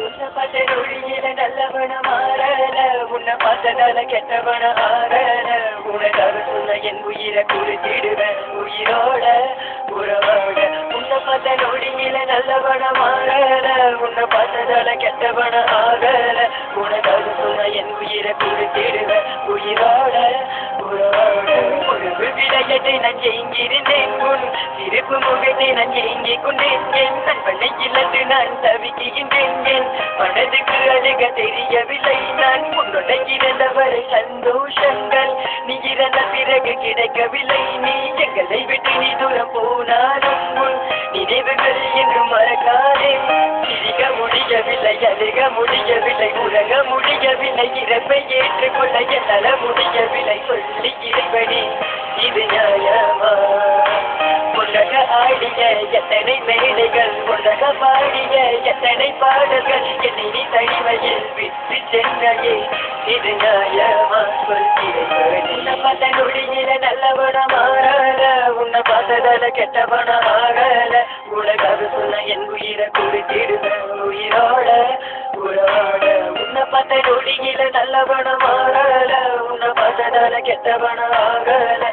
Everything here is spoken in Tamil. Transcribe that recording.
உன்னை பார்த்த நொடியில நல்லவன மாறல உன்னை பார்த்ததால கெட்டவன ஆறல உனக்காக சொன்ன என் உயிரை கொடுத்திடுவேன் உயிரோட உறவோட உன்னை பார்த்த நொடியில நல்லவன மாறல உன்னை பார்த்ததால கெட்டவன ஆகல உனக்காக சொன்ன என் உயிரை கொடுத்திடுவேன் உயிரோட உறவோட ஒரு விளையாட்டை நான் எங்கிருந்தேன் உன் சிறப்பு முகத்தை நான் எங்கிக் கொண்டேன் என் நண்பனை இழந்து நான் தவிக்கின்றேன் என் மனதுக்கு அழுக தெரியவில்லை நான் உன்னுடன் இருந்தவரை சந்தோஷங்கள் நீ இறந்த பிறகு கிடைக்கவில்லை நீ எங்களை விட்டு நீ தூரம் போனாலும் உன் நினைவுகள் என்றும் மறக்காதே சிரிக்க முடியவில்லை அழுக முடியவில்லை உறங்க முடியவில்லை இறப்பை ஏற்றுக்கொள்ள என்னால முடியவில்லை சொல்லி இறைவனே இது நியாயமா உலக ஆடிய எத்தனை மேடைகள் உலக பாடிய எத்தனை பாடல்கள் என்னை நீ தனிமையில் விட்டு சென்னையே இது நியாயமா சொல்கிறேன் உன்னை பார்த்த நொடியில நல்லவன மாறல உன்னை பார்த்ததால கெட்டவன ஆகல உலகாக சொன்ன என் உயிரை கொடுத்திடுவேன் உயிரோட உறவோட உன்னை பார்த்த நொடியில நல்லவன மாறல உன்னை பார்த்ததால கெட்டவன ஆகல